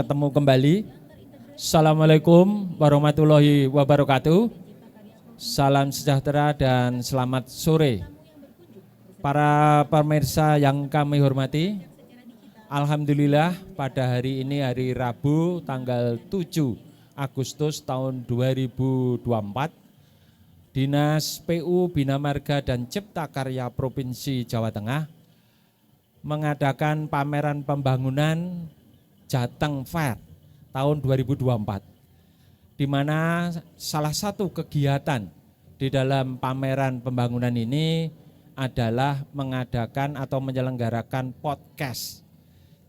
ketemu kembali. Assalamualaikum warahmatullahi wabarakatuh. Salam sejahtera dan selamat sore. Para pemirsa yang kami hormati, alhamdulillah pada hari ini hari Rabu tanggal 7 Agustus tahun 2024, Dinas PU Bina Marga dan Cipta Karya Provinsi Jawa Tengah mengadakan pameran pembangunan Jateng Fair tahun 2024, di mana salah satu kegiatan di dalam pameran pembangunan ini adalah mengadakan atau menyelenggarakan podcast.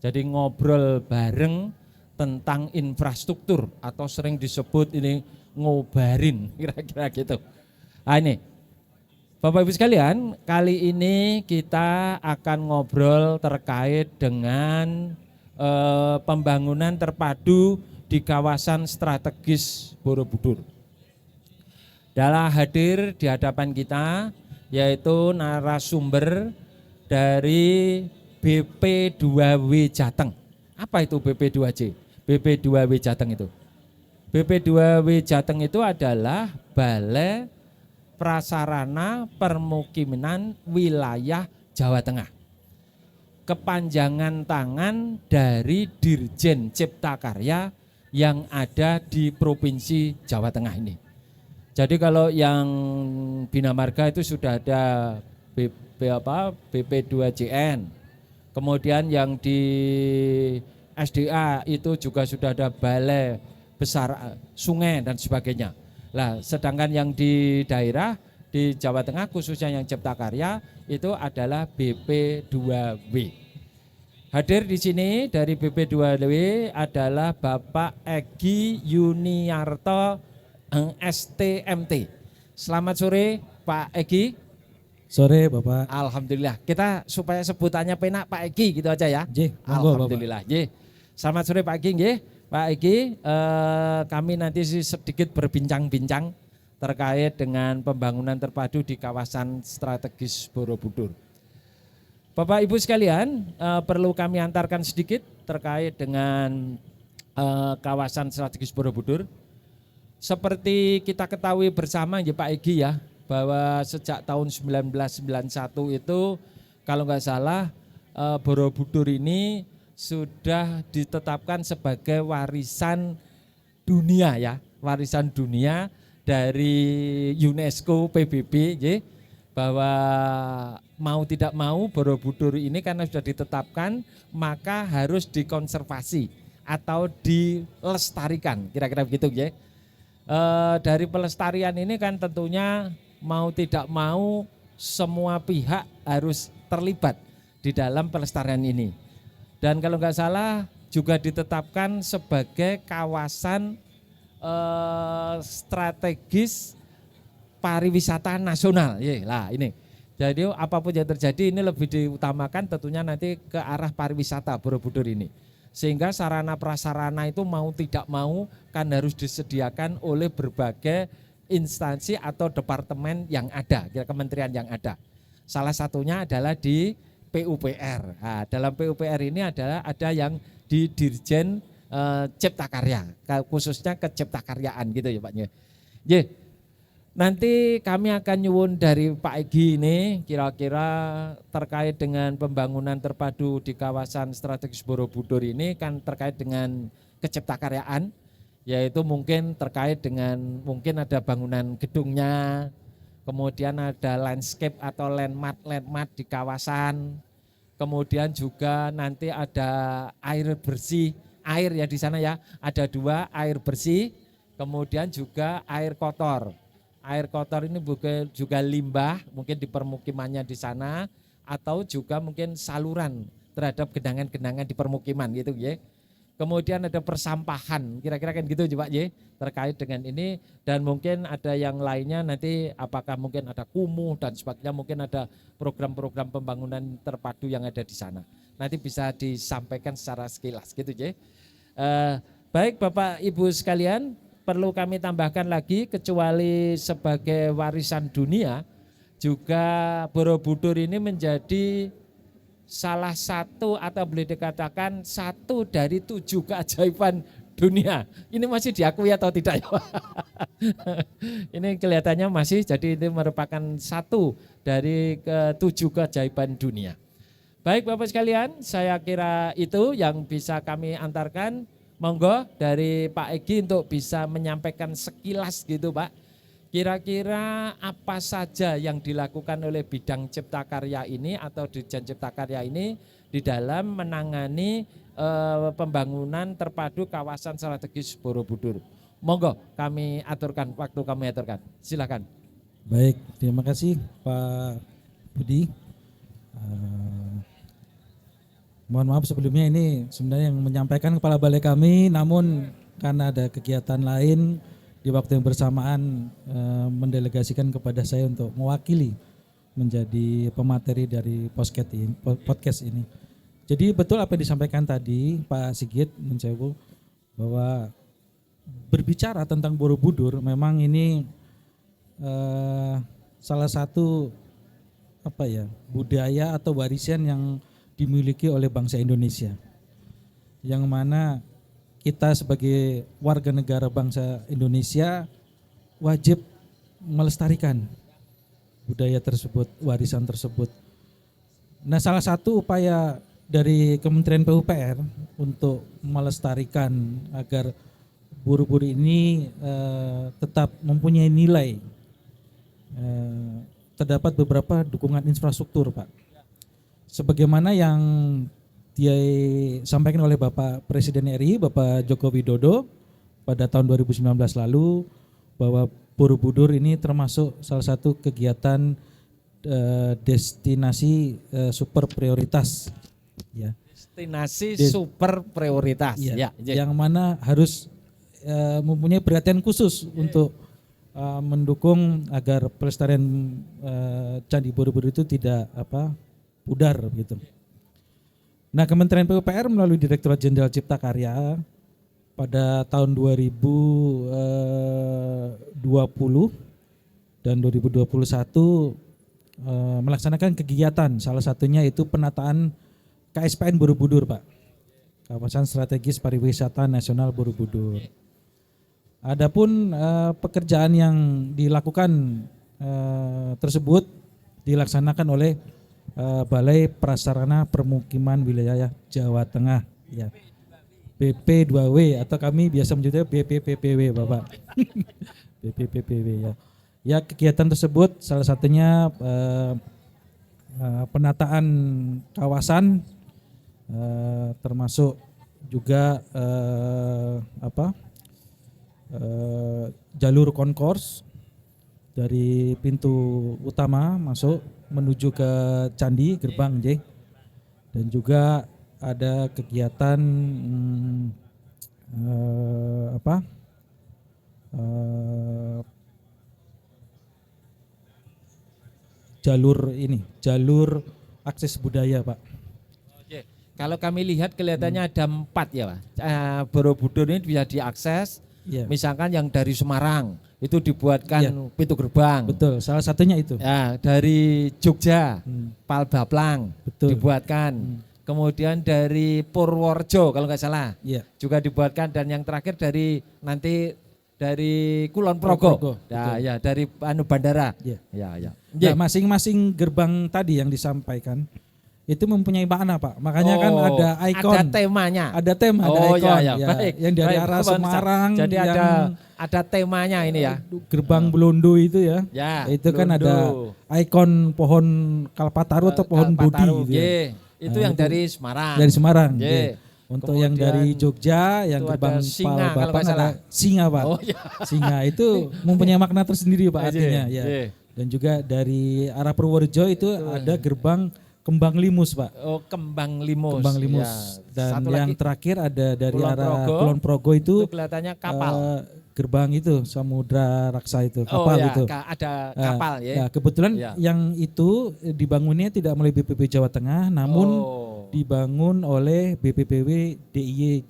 Jadi ngobrol bareng tentang infrastruktur atau sering disebut ini ngobarin, kira-kira gitu. Nah ini Bapak Ibu sekalian, kali ini kita akan ngobrol terkait dengan pembangunan terpadu di kawasan strategis Borobudur. Dalam hadir di hadapan kita yaitu narasumber dari BP2W Jateng. Apa itu BP2J? BP2W Jateng itu. BP2W Jateng itu adalah Balai Prasarana Permukiman Wilayah Jawa Tengah. Kepanjangan tangan dari Dirjen Cipta Karya yang ada di Provinsi Jawa Tengah ini. Jadi kalau yang Bina Marga itu sudah ada BP2JN. Kemudian yang di SDA itu juga sudah ada Balai Besar Sungai dan sebagainya. Nah, sedangkan yang di daerah di Jawa Tengah khususnya yang Cipta Karya itu adalah BP2W. Hadir di sini dari BP2W adalah Bapak Egi Yuniarto STMT. Selamat sore Pak Egi. Sore Bapak. Alhamdulillah. Kita supaya sebutannya penak Pak Egi gitu aja ya. Alhamdulillah. Selamat sore Pak Egi nggih. Pak Egi, kami nanti sedikit berbincang-bincang terkait dengan pembangunan terpadu di kawasan strategis Borobudur. Bapak Ibu sekalian, perlu kami antarkan sedikit terkait dengan kawasan strategis Borobudur. Seperti kita ketahui bersama ya Pak Egi ya, bahwa sejak tahun 1991 itu kalau nggak salah Borobudur ini sudah ditetapkan sebagai warisan dunia ya, warisan dunia dari UNESCO PBB ya, bahwa mau tidak mau Borobudur ini karena sudah ditetapkan maka harus dikonservasi atau dilestarikan, kira-kira begitu ya. Dari pelestarian ini kan tentunya mau tidak mau semua pihak harus terlibat di dalam pelestarian ini. Dan kalau nggak salah juga ditetapkan sebagai kawasan strategis pariwisata nasional. Lah ini. Jadi apapun yang terjadi ini lebih diutamakan tentunya nanti ke arah pariwisata Borobudur ini. Sehingga sarana prasarana itu mau tidak mau kan harus disediakan oleh berbagai instansi atau departemen yang ada, kementerian yang ada. Salah satunya adalah di PUPR. Nah, dalam PUPR ini adalah ada yang di Dirjen Cipta Karya, khususnya keciptakaryaan gitu ya Pak. Nanti kami akan nyuwun dari Pak Egi ini kira-kira terkait dengan pembangunan terpadu di kawasan strategis Borobudur ini kan terkait dengan keciptakaryaan, yaitu mungkin terkait dengan mungkin ada bangunan gedungnya, kemudian ada landscape atau landmark di kawasan, kemudian juga nanti ada air bersih, air ya di sana ya, ada 2 air bersih, kemudian juga air kotor. Air kotor ini juga limbah mungkin di permukimannya di sana atau juga mungkin saluran terhadap genangan-genangan di permukiman gitu ya. Kemudian ada persampahan, kira-kira kan gitu Pak ya, terkait dengan ini dan mungkin ada yang lainnya nanti apakah mungkin ada kumuh dan sebagainya, mungkin ada program-program pembangunan terpadu yang ada di sana. Nanti bisa disampaikan secara sekilas gitu ya. Baik Bapak Ibu sekalian, perlu kami tambahkan lagi kecuali sebagai warisan dunia juga Borobudur ini menjadi salah satu atau boleh dikatakan satu dari 7 keajaiban dunia. Ini masih diakui atau tidak ya? Ini kelihatannya masih, jadi ini merupakan satu dari ke-7 keajaiban dunia. Baik Bapak sekalian, saya kira itu yang bisa kami antarkan. Monggo dari Pak Egy untuk bisa menyampaikan sekilas gitu Pak. Kira-kira apa saja yang dilakukan oleh bidang Cipta Karya ini atau Dirjen Cipta Karya ini di dalam menangani pembangunan terpadu kawasan strategis Borobudur. Monggo kami aturkan, waktu kami aturkan. Silakan. Baik, terima kasih Pak Budi. Mohon maaf sebelumnya, ini sebenarnya yang menyampaikan kepala balai kami, namun karena ada kegiatan lain di waktu yang bersamaan mendelegasikan kepada saya untuk mewakili menjadi pemateri dari podcast ini. Jadi betul apa yang disampaikan tadi Pak Sigit Mencewu, bahwa berbicara tentang Borobudur memang ini salah satu budaya atau warisan yang dimiliki oleh bangsa Indonesia, yang mana kita sebagai warga negara bangsa Indonesia wajib melestarikan budaya tersebut, warisan tersebut. Nah, salah satu upaya dari Kementerian PUPR untuk melestarikan agar Borobudur ini tetap mempunyai nilai, terdapat beberapa dukungan infrastruktur Pak. Sebagaimana yang disampaikan oleh Bapak Presiden RI, Bapak Joko Widodo pada tahun 2019 lalu, bahwa Borobudur ini termasuk salah satu kegiatan destinasi super prioritas. Ya. Destinasi super prioritas. Ya. Yang mana harus mempunyai perhatian khusus untuk mendukung agar pelestarian Candi Borobudur itu tidak pudar gitu. Nah, Kementerian PUPR melalui Direktorat Jenderal Cipta Karya pada tahun 2020 dan 2021 melaksanakan kegiatan, salah satunya itu penataan KSPN Borobudur Pak, Kawasan Strategis Pariwisata Nasional Borobudur. Adapun pekerjaan yang dilakukan tersebut dilaksanakan oleh Balai Prasarana Permukiman Wilayah Jawa Tengah, ya, BP2W atau kami biasa menyebutnya BPPPW Bapak. BPPPW ya. Ya, kegiatan tersebut salah satunya penataan kawasan, termasuk juga jalur konkurs dari pintu utama masuk menuju ke Candi Gerbang J, dan juga ada kegiatan jalur akses budaya Pak. Oke. Kalau kami lihat kelihatannya ada 4 ya Pak. Borobudur ini bisa diakses. Ya. Misalkan yang dari Semarang itu dibuatkan pintu gerbang. Betul, salah satunya itu. Ya, dari Jogja, Palbaplang dibuatkan. Kemudian dari Purworejo kalau nggak salah, juga dibuatkan, dan yang terakhir dari Kulon Progo. Ya, dari bandara. Ya. Nah, masing-masing gerbang tadi yang disampaikan itu mempunyai makna Pak. Makanya kan ada ikon. Ada temanya. Ada tema, ada ikon. Ya. Baik. Yang dari arah Semarang. Jadi ada temanya ini ya. Gerbang Belondo itu ya. Itu Belondo. Kan ada ikon pohon kalpataru atau pohon bodi gitu ya. Itu yang dari Semarang. Dari Semarang. Untuk kemudian yang dari Jogja, yang gerbang Palbaplang ada singa Pak. Singa itu mempunyai makna tersendiri Pak artinya. Ya. Dan juga dari arah Purworejo itu ada gerbang Kembang Limus Pak. Oh, Kembang Limus. Kembang Limus. Ya. Dan satu yang terakhir ada dari Kulon arah Kulon Progo itu kelihatannya kapal. gerbang itu Samudra Raksa itu, Oh kapal ya, itu. ada kapal ya. Ya, kebetulan Ya. yang itu dibangunnya tidak melalui BPP Jawa Tengah, namun dibangun oleh BPPW DIY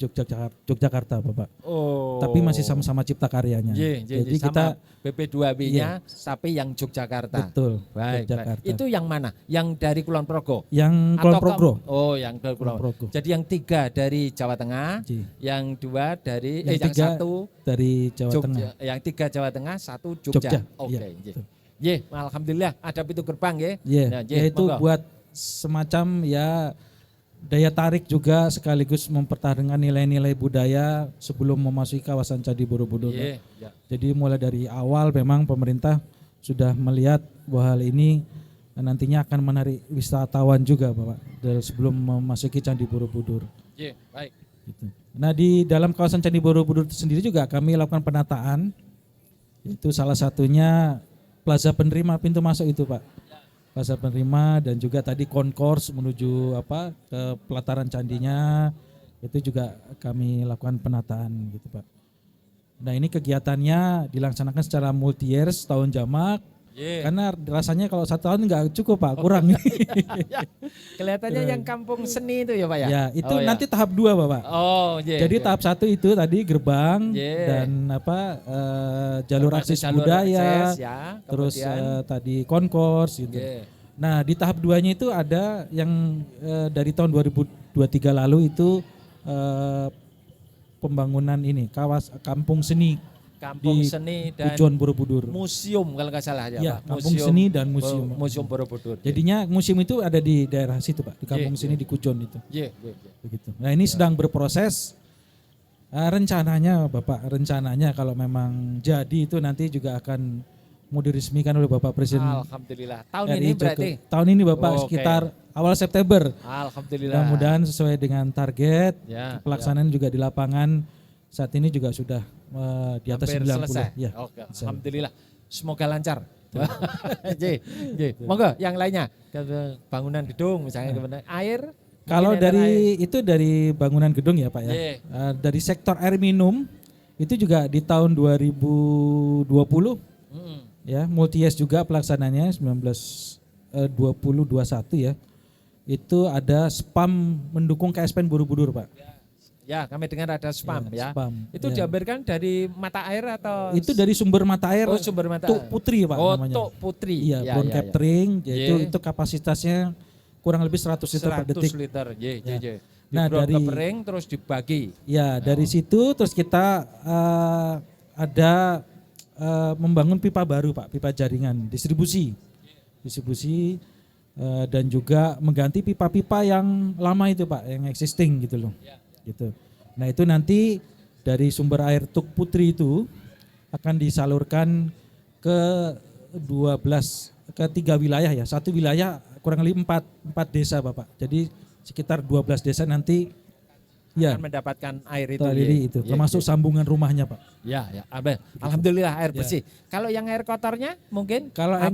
Yogyakarta, Bapak. Oh. Tapi masih sama-sama cipta karyanya. Jadi kita BP2B-nya tapi yang Yogyakarta. betul Baik, Yogyakarta. baik. Itu yang mana? Yang dari Kulon Progo? Yang Kulon Progo. Oh, yang dari Kulon Progo. Jadi yang 3 dari Jawa Tengah, Ji. yang 2 dari Yang yang 1 dari Jawa Tengah. Yang 3 Jawa Tengah, 1 Jogja. Oke, iya, betul. alhamdulillah ada pintu gerbang ya. Nah, yaitu monggo. buat semacam ya daya tarik juga sekaligus mempertahankan nilai-nilai budaya sebelum memasuki kawasan Candi Borobudur. Ya. Jadi mulai dari awal memang pemerintah sudah melihat bahwa hal ini nantinya akan menarik wisatawan juga, Bapak, dari sebelum memasuki Candi Borobudur. Baik. Gitu. Nah, di dalam kawasan Candi Borobudur itu sendiri juga kami lakukan penataan. Itu salah satunya plaza penerima pintu masuk itu, Pak. Plaza penerima dan juga tadi konkors menuju ke pelataran candinya itu juga kami lakukan penataan gitu, Pak. Nah, ini kegiatannya dilaksanakan secara multi year setahun jamak. Karena rasanya kalau 1 tahun nggak cukup, Pak, kurang. Kelihatannya yang kampung seni itu ya, Pak ya? Ya, itu nanti tahap 2, Bapak. Jadi tahap 1 itu tadi gerbang dan jalur akses budaya, terus tadi konkors gitu. Nah, di tahap 2-nya itu ada yang dari tahun 2023 lalu itu pembangunan ini kampung seni. Seni dan Tujuan Borobudur. Museum kalau nggak salah ya, Pak. Kampung seni dan museum. Museum Borobudur. Jadinya museum itu ada di daerah situ, Pak, di kampung seni di Kujon itu. Begitu. Nah, ini sedang berproses. Rencananya kalau memang jadi itu nanti juga akan mau diresmikan oleh Bapak Presiden. Alhamdulillah. Tahun ini berarti? Tahun ini, Bapak, sekitar awal September. Alhamdulillah. Mudah-mudahan sesuai dengan target. Pelaksanaan juga di lapangan saat ini juga sudah di atas hampir 90. Selesai. Ya. Alhamdulillah. Semoga lancar. Monggo yang lainnya. Bangunan gedung misalnya air. Kalau dari bangunan gedung ya, Pak ya. Dari sektor air minum itu juga di tahun 2020 ya, multi years juga pelaksananya 2021 ya. Itu ada spam mendukung KSPN Borobudur, Pak. Ya, kami dengar ada spam ya. Spam, itu diambilkan dari mata air atau? Itu dari sumber mata air. Sumber mata Tuk Putri, Pak, namanya. Tuk Putri. Iya, brown capturing, itu kapasitasnya kurang lebih 100 liter per detik. 100 liter. Nah, dari capturing terus dibagi. Ya, dari situ terus kita ada membangun pipa baru, Pak, pipa jaringan, distribusi dan juga mengganti pipa-pipa yang lama itu, Pak, yang existing gitu loh. Gitu. Nah, itu nanti dari sumber air Tuk Putri itu akan disalurkan ke 3 wilayah ya. Satu wilayah kurang lebih 4 desa, Bapak. Jadi sekitar 12 desa nanti akan mendapatkan air itu. Termasuk sambungan rumahnya, Pak. Alhamdulillah air bersih. Kalau yang air kotornya mungkin? Kalau air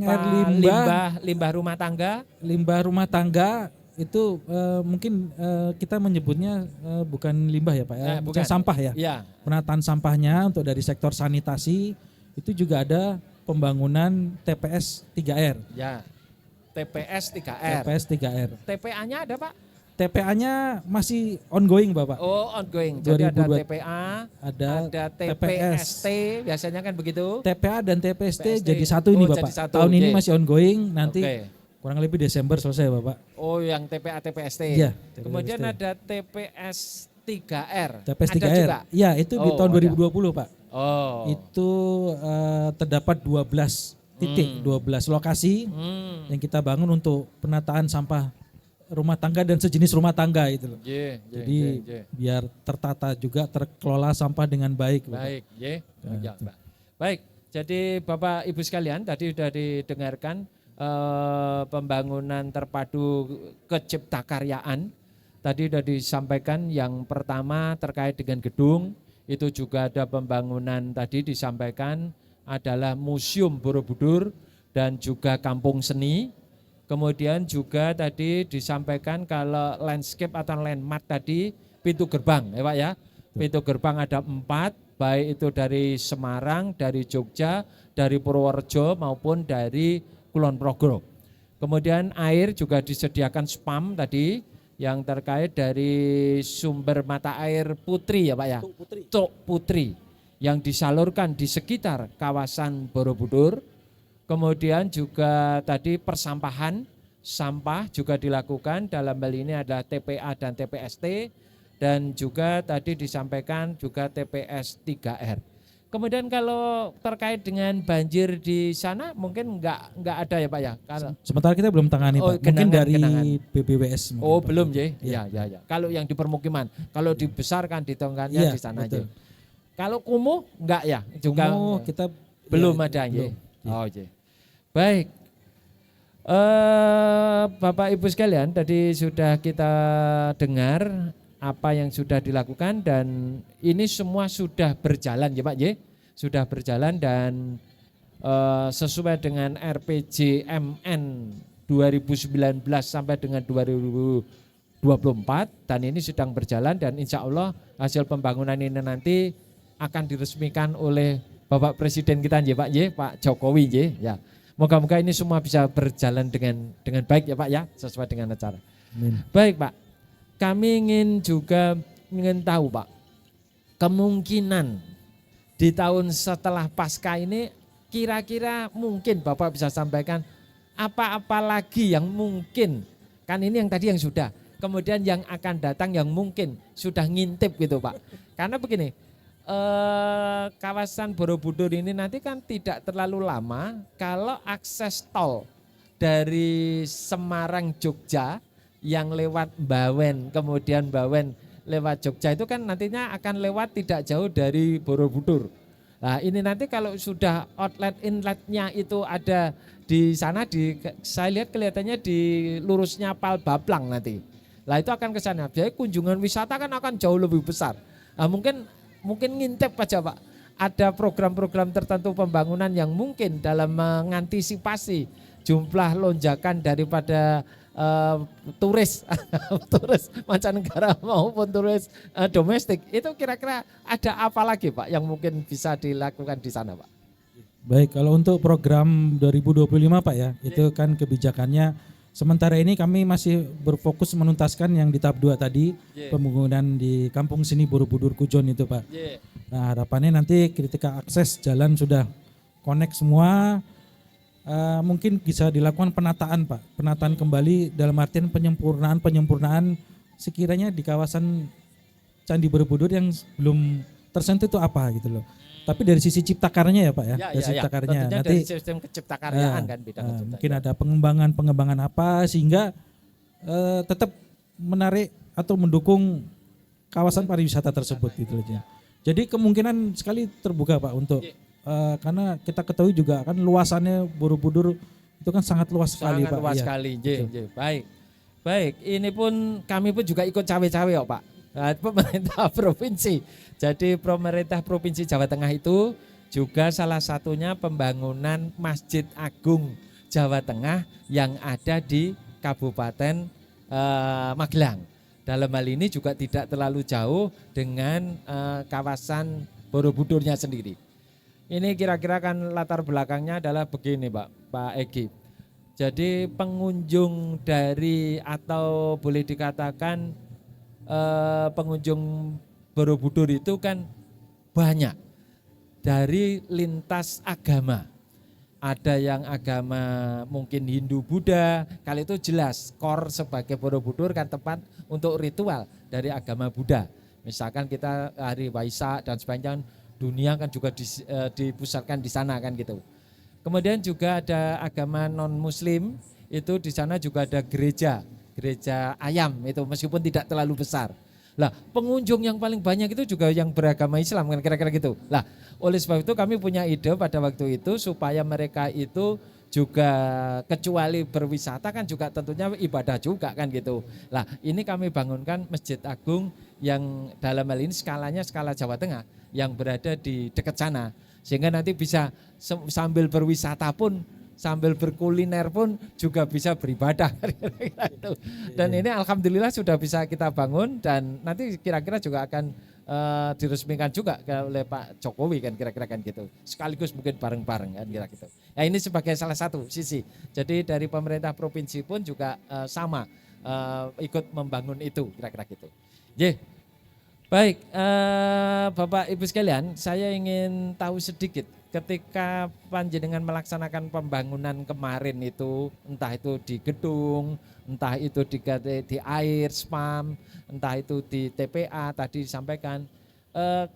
limbah rumah tangga? Limbah rumah tangga itu mungkin kita menyebutnya bukan limbah ya, Pak ya, bukan sampah ya. Penataan sampahnya untuk dari sektor sanitasi itu juga ada pembangunan TPS 3R. Ya. TPS 3R. TPA-nya ada, Pak? TPA-nya masih ongoing, Bapak. Ongoing. Jadi ada TPA, ada TPST, biasanya kan begitu. TPA dan TPST jadi satu ini, Bapak. Tahun ini masih ongoing, nanti kurang lebih Desember selesai, Bapak. Yang TPA TPST. Iya. Kemudian ada TPS 3R. TPS 3R. Iya, itu di tahun 2020, Pak. Itu terdapat 12 titik, 12 lokasi yang kita bangun untuk penataan sampah rumah tangga dan sejenis rumah tangga itu loh. Jadi biar tertata juga, terkelola sampah dengan baik. Baik. Jadi Bapak Ibu sekalian, tadi sudah didengarkan pembangunan terpadu keciptakaryaan. Tadi sudah disampaikan yang pertama terkait dengan gedung, itu juga ada pembangunan tadi disampaikan adalah Museum Borobudur dan juga Kampung Seni. Kemudian juga tadi disampaikan kalau landscape atau landmark tadi pintu gerbang ya, Pak ya. Pintu gerbang ada 4, baik itu dari Semarang, dari Jogja, dari Purworejo maupun dari Kulon Progo. Kemudian air juga disediakan spam tadi yang terkait dari sumber mata air Putri ya Pak ya, Tuk Putri yang disalurkan di sekitar kawasan Borobudur. Kemudian juga tadi persampahan, sampah juga dilakukan, dalam hal ini adalah TPA dan TPST, dan juga tadi disampaikan juga TPS 3R. Kemudian kalau terkait dengan banjir di sana mungkin enggak ada ya Pak ya? Sementara kita belum tangani Pak, mungkin dari BBWS. Mungkin, oh Pak. belum ya? Ya. Kalau yang di permukiman, kalau dibesarkan di tonggannya di sana aja. Kalau kumuh enggak ya? Juga kumuh kita belum ada ya? Oh iya. Baik, Bapak Ibu sekalian, tadi sudah kita dengar apa yang sudah dilakukan dan ini semua sudah berjalan ya Pak, sudah berjalan dan sesuai dengan RPJMN 2019 sampai dengan 2024 dan ini sedang berjalan dan insya Allah hasil pembangunan ini nanti akan diresmikan oleh Bapak Presiden kita Pak Jokowi ya. Moga-moga ini semua bisa berjalan dengan baik ya Pak ya, sesuai dengan acara. Amin. Baik Pak, kami ingin tahu Pak, kemungkinan di tahun setelah Pasca ini kira-kira mungkin Bapak bisa sampaikan apa-apa lagi yang mungkin, kan ini yang tadi yang sudah, kemudian yang akan datang yang mungkin sudah ngintip gitu Pak. Karena begini, kawasan Borobudur ini nanti kan tidak terlalu lama kalau akses tol dari Semarang Jogja yang lewat Bawen, kemudian Bawen lewat Jogja itu kan nantinya akan lewat tidak jauh dari Borobudur. Nah ini nanti kalau sudah outlet inletnya itu ada di sana, saya lihat kelihatannya di lurusnya Pal Baplang nanti. Nah itu akan ke sana. Jadi kunjungan wisata kan akan jauh lebih besar. Nah, mungkin ngintip aja Pak, ada program-program tertentu pembangunan yang mungkin dalam mengantisipasi jumlah lonjakan daripada turis mancanegara maupun turis domestik. Itu kira-kira ada apa lagi Pak yang mungkin bisa dilakukan di sana Pak? Baik, kalau untuk program 2025 Pak ya, itu kan kebijakannya sementara ini kami masih berfokus menuntaskan yang di tahap 2 tadi, pembangunan di Kampung Seni Borobudur Kujon itu Pak. Nah harapannya nanti ketika akses jalan sudah connect semua, mungkin bisa dilakukan penataan Pak, penataan kembali dalam artian penyempurnaan sekiranya di kawasan Candi Borobudur yang belum tersentuh itu apa gitu loh. Tapi dari sisi cipta karyanya ya Pak ya, dari cipta karyanya nanti dari sistem kecipta karyaan kan bidang mungkin ada pengembangan apa sehingga tetap menarik atau mendukung kawasan pariwisata tersebut gitu aja. Jadi kemungkinan sekali terbuka Pak untuk karena kita ketahui juga kan luasannya Borobudur itu kan sangat luas sekali Pak. Luas sekali, baik. Ini pun kami pun juga ikut cawe-cawe ya Pak. Nah, pemerintah provinsi. Jadi pemerintah provinsi Jawa Tengah itu juga salah satunya pembangunan Masjid Agung Jawa Tengah yang ada di Kabupaten Magelang. Dalam hal ini juga tidak terlalu jauh dengan kawasan Borobudurnya sendiri. Ini kira-kira kan latar belakangnya adalah begini Pak Egi. Jadi pengunjung dari atau boleh dikatakan pengunjung Borobudur itu kan banyak dari lintas agama. Ada yang agama mungkin Hindu Buddha, kali itu jelas core sebagai Borobudur kan tempat untuk ritual dari agama Buddha. Misalkan kita hari Waisak dan sepanjang dunia kan juga dipusatkan di sana kan gitu. Kemudian juga ada agama non Muslim, itu di sana juga ada gereja ayam itu meskipun tidak terlalu besar. Lah pengunjung yang paling banyak itu juga yang beragama Islam kan kira-kira gitu. Lah oleh sebab itu kami punya ide pada waktu itu supaya mereka itu juga kecuali berwisata kan juga tentunya ibadah juga kan gitu. Lah ini kami bangunkan Masjid Agung yang dalam hal ini skalanya skala Jawa Tengah yang berada di dekat sana. Sehingga nanti bisa sambil berwisata pun, sambil berkuliner pun juga bisa beribadah. Dan ini alhamdulillah sudah bisa kita bangun dan nanti kira-kira juga akan diresmikan juga oleh Pak Jokowi kan kira-kira kan gitu. Sekaligus mungkin bareng-bareng kan kira gitu. Ya ini sebagai salah satu sisi. Jadi dari pemerintah provinsi pun juga sama ikut membangun itu kira-kira gitu. Baik, Bapak Ibu sekalian, saya ingin tahu sedikit ketika panjenengan melaksanakan pembangunan kemarin itu, entah itu di gedung, entah itu di air, spam, entah itu di TPA tadi disampaikan,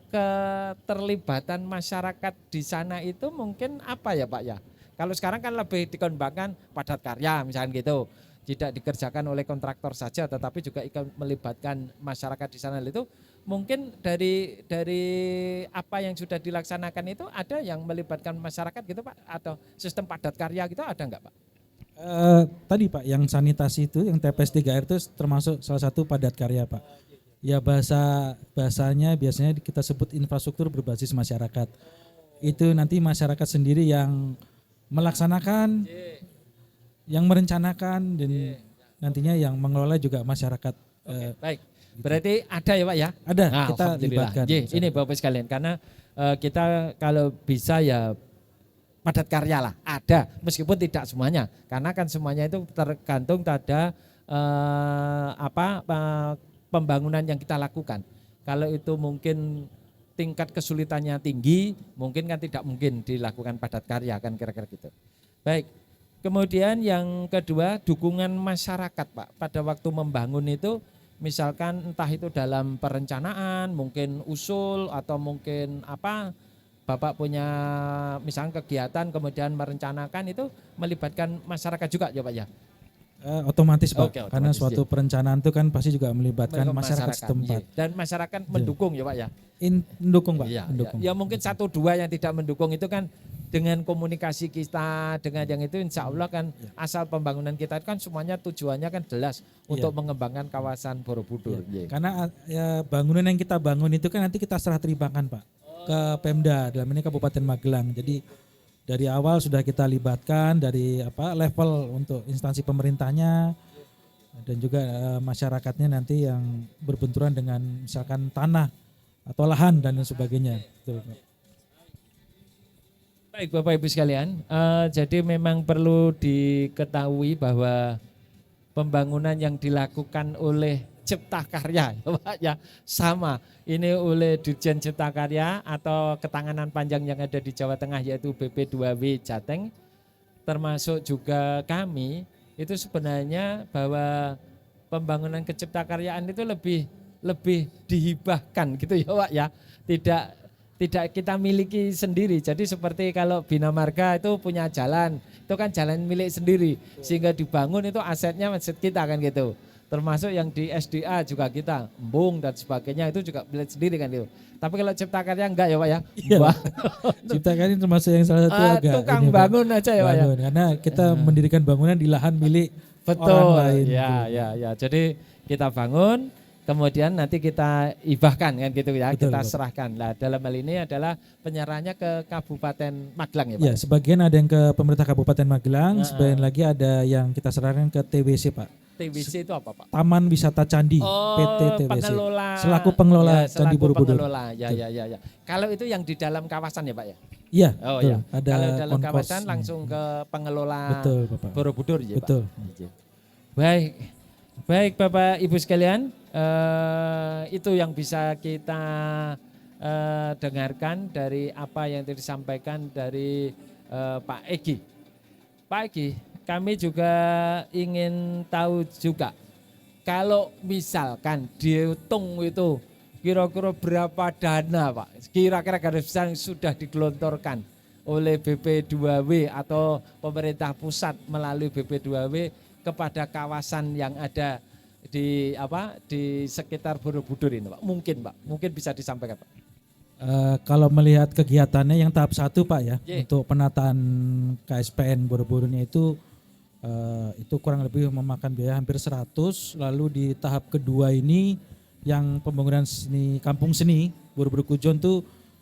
keterlibatan masyarakat di sana itu mungkin apa ya Pak ya? Kalau sekarang kan lebih dikembangkan padat karya misalnya gitu, tidak dikerjakan oleh kontraktor saja, tetapi juga ikut melibatkan masyarakat di sana itu. Mungkin dari apa yang sudah dilaksanakan itu ada yang melibatkan masyarakat gitu Pak, atau sistem padat karya gitu ada enggak Pak? Tadi Pak yang sanitasi itu yang TPS 3R itu termasuk salah satu padat karya Pak. Ya bahasanya biasanya kita sebut infrastruktur berbasis masyarakat. Itu nanti masyarakat sendiri yang melaksanakan, yang merencanakan dan nantinya yang mengelola juga masyarakat. Baik. Berarti ada ya Pak ya? Ada, kita libatkan. Ini Bapak sekalian, karena kita kalau bisa ya padat karya lah, ada meskipun tidak semuanya. Karena kan semuanya itu tergantung pada pembangunan yang kita lakukan. Kalau itu mungkin tingkat kesulitannya tinggi, mungkin kan tidak mungkin dilakukan padat karya kan kira-kira gitu. Baik. Kemudian yang kedua, dukungan masyarakat Pak pada waktu membangun itu. Misalkan entah itu dalam perencanaan, mungkin usul atau mungkin apa, Bapak punya misalnya kegiatan kemudian merencanakan itu melibatkan masyarakat juga ya Pak ya? Otomatis Pak, Oke, karena otomatis, suatu perencanaan itu kan pasti juga melibatkan masyarakat setempat. Dan masyarakat mendukung ya Pak ya? Mendukung Pak, Iya, mendukung. Ya mungkin 1-2 yang tidak mendukung itu kan dengan komunikasi kita dengan yang itu insya Allah kan asal pembangunan kita kan semuanya tujuannya kan jelas untuk mengembangkan kawasan Borobudur. Karena ya, bangunan yang kita bangun itu kan nanti kita serah terimakan Pak ke Pemda, dalam ini Kabupaten Magelang. Jadi dari awal sudah kita libatkan dari level untuk instansi pemerintahnya dan juga masyarakatnya nanti yang berbenturan dengan misalkan tanah atau lahan dan sebagainya. Betul, Pak. Baik Bapak Ibu sekalian, jadi memang perlu diketahui bahwa pembangunan yang dilakukan oleh Cipta Karya ya Pak ya sama ini oleh Dirjen Cipta Karya atau ketanganan panjang yang ada di Jawa Tengah yaitu BP2W Jateng, termasuk juga kami itu sebenarnya bahwa pembangunan keciptakaryaan itu lebih dihibahkan gitu ya Pak ya, tidak kita miliki sendiri. Jadi seperti kalau Bina Marga itu punya jalan, itu kan jalan milik sendiri. Sehingga dibangun itu asetnya masjid kita kan gitu. Termasuk yang di SDA juga kita, embung dan sebagainya itu juga milik sendiri kan gitu. Tapi kalau Cipta Karya enggak ya Pak ya? Iya, Cipta Karya termasuk yang salah satu agak tukang bangun aja ya Pak ya? Karena kita mendirikan bangunan di lahan milik orang lain. Ya. Jadi kita bangun, kemudian nanti kita ibahkan kan gitu ya, Betul, kita Bapak. serahkan. Nah, dalam hal ini adalah penyerahannya ke Kabupaten Magelang ya Pak? Ya, sebagian ada yang ke pemerintah Kabupaten Magelang, sebagian lagi ada yang kita serahkan ke TWC Pak. TWC itu apa Pak? Taman Wisata Candi, PT TWC. Pengelola. Selaku pengelola Ya, Candi selaku Borobudur. pengelola. Ya. Kalau itu yang di dalam kawasan ya Pak ya? Iya, Oh betul. ya. Ada Kalau dalam konkos. kawasan langsung ke pengelola Betul, Bapak. Borobudur ya Betul. Pak? Baik Bapak Ibu sekalian, itu yang bisa kita dengarkan dari apa yang disampaikan dari Pak Egi. Pak Egi, kami juga ingin tahu juga, kalau misalkan dihitung itu kira-kira berapa dana Pak, kira-kira garis besar yang sudah digelontorkan oleh BP2W atau pemerintah pusat melalui BP2W kepada kawasan yang ada di sekitar Borobudur ini Pak, mungkin bisa disampaikan Pak. Kalau melihat kegiatannya yang tahap 1 Pak ya, Yeah. untuk penataan KSPN Borobudur-nya itu kurang lebih memakan biaya hampir 100, lalu di tahap kedua ini yang pembangunan kampung seni Borobudur Kujon tuh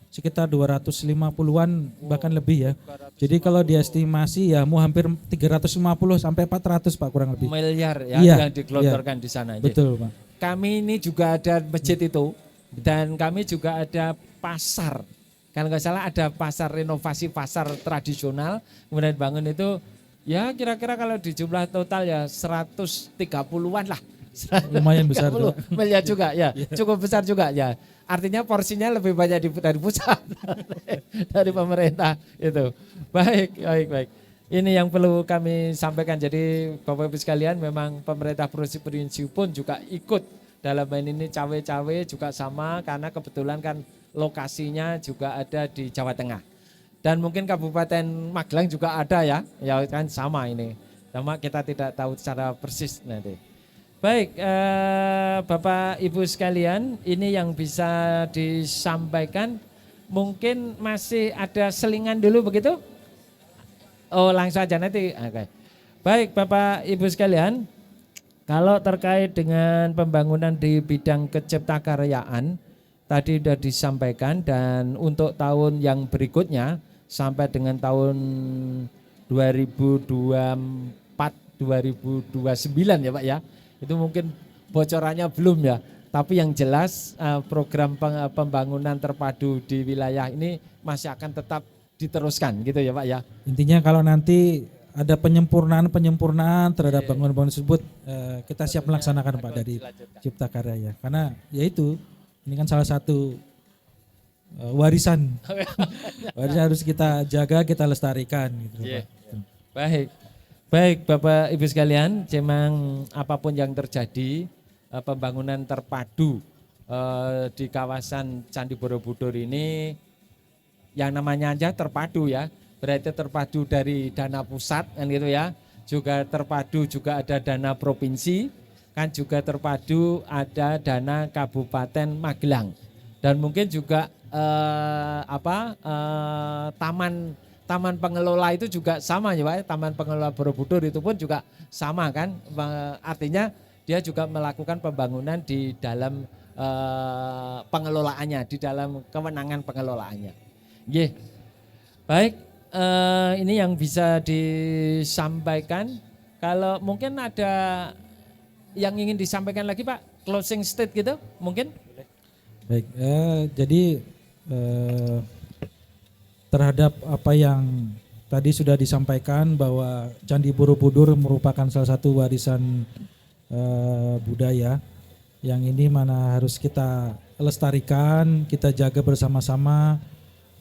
sekitar 250-an bahkan lebih ya. Jadi kalau diestimasi ya mau hampir 350 sampai 400 Pak kurang lebih. Miliar ya Iya, yang digelontorkan di sana. Betul Pak. Kami ini juga ada masjid itu, Dan kami juga ada pasar, kalau nggak salah ada pasar renovasi pasar tradisional, kemudian bangun itu ya kira-kira kalau di jumlah total ya 130-an lah. Lumayan besar 130 miliar juga ya, cukup besar juga ya. Artinya porsinya lebih banyak dari pusat dari pemerintah itu. Baik. Ini yang perlu kami sampaikan. Jadi Bapak Ibu sekalian, memang pemerintah provinsi pun juga ikut dalam ini cawe-cawe juga sama, karena kebetulan kan lokasinya juga ada di Jawa Tengah. Dan mungkin Kabupaten Magelang juga ada ya kan sama ini. Cuma kita tidak tahu secara persis nanti. Baik, Bapak Ibu sekalian, ini yang bisa disampaikan. Mungkin masih ada selingan dulu begitu? Oh, langsung aja nanti. Oke. Baik, Bapak Ibu sekalian, kalau terkait dengan pembangunan di bidang keciptakaryaan tadi sudah disampaikan, dan untuk tahun yang berikutnya sampai dengan tahun 2024-2029 ya Pak ya. Itu mungkin bocorannya belum ya. Tapi yang jelas program pembangunan terpadu di wilayah ini masih akan tetap diteruskan gitu ya Pak ya. Intinya kalau nanti ada penyempurnaan terhadap bangunan-bangunan tersebut, kita siap melaksanakan Pak dari Cipta Karya ya. Karena yaitu ini kan salah satu warisan harus kita jaga, kita lestarikan gitu Pak. Baik Bapak Ibu sekalian, memang apapun yang terjadi, pembangunan terpadu di kawasan Candi Borobudur ini yang namanya aja terpadu ya. Berarti terpadu dari dana pusat kan gitu ya, juga terpadu juga ada dana provinsi, kan juga terpadu ada dana Kabupaten Magelang, dan mungkin juga taman pengelola itu juga sama ya Pak, taman pengelola Borobudur itu pun juga sama kan, artinya dia juga melakukan pembangunan di dalam pengelolaannya, di dalam kewenangan pengelolaannya. Baik. Ini yang bisa disampaikan. Kalau mungkin ada yang ingin disampaikan lagi Pak, closing state gitu mungkin? Baik, jadi terhadap apa yang tadi sudah disampaikan bahwa Candi Borobudur merupakan salah satu warisan budaya yang ini mana harus kita lestarikan, kita jaga bersama-sama,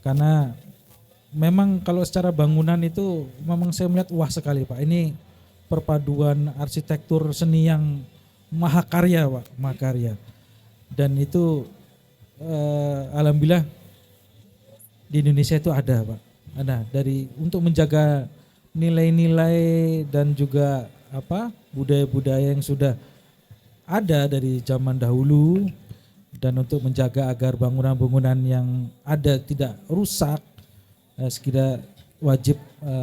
karena memang kalau secara bangunan itu memang saya melihat wah sekali Pak. Ini perpaduan arsitektur seni yang mahakarya Pak, mahakarya. Dan itu alhamdulillah di Indonesia itu ada Pak. Ada dari untuk menjaga nilai-nilai dan juga budaya-budaya yang sudah ada dari zaman dahulu, dan untuk menjaga agar bangunan-bangunan yang ada tidak rusak, sekira wajib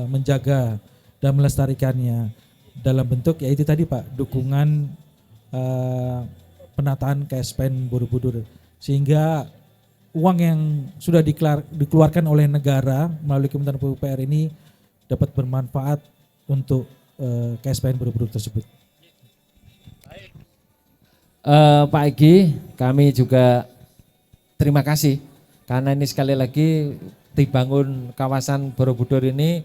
menjaga dan melestarikannya dalam bentuk yaitu tadi Pak, dukungan penataan KSPN Borobudur, sehingga uang yang sudah dikeluarkan oleh negara melalui Kementerian PUPR ini dapat bermanfaat untuk KSPN Borobudur tersebut. Pak Egy, kami juga terima kasih karena ini sekali lagi dibangun kawasan Borobudur ini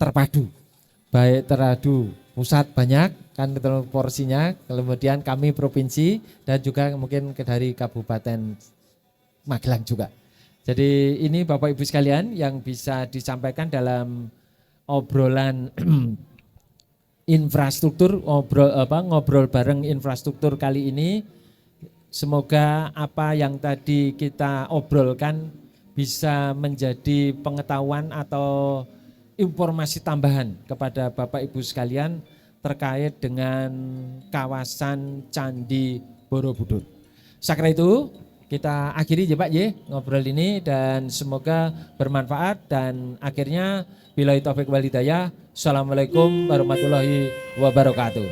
terpadu, baik terpadu pusat banyak kan porsinya, kemudian kami provinsi dan juga mungkin dari Kabupaten Magelang juga. Jadi ini Bapak Ibu sekalian yang bisa disampaikan dalam obrolan infrastruktur, ngobrol bareng infrastruktur kali ini. Semoga apa yang tadi kita obrolkan bisa menjadi pengetahuan atau informasi tambahan kepada Bapak Ibu sekalian terkait dengan kawasan Candi Borobudur. Sakra itu kita akhiri ya Pak ngobrol ini, dan semoga bermanfaat, dan akhirnya billahi taufiq wal hidayah. Assalamualaikum warahmatullahi wabarakatuh.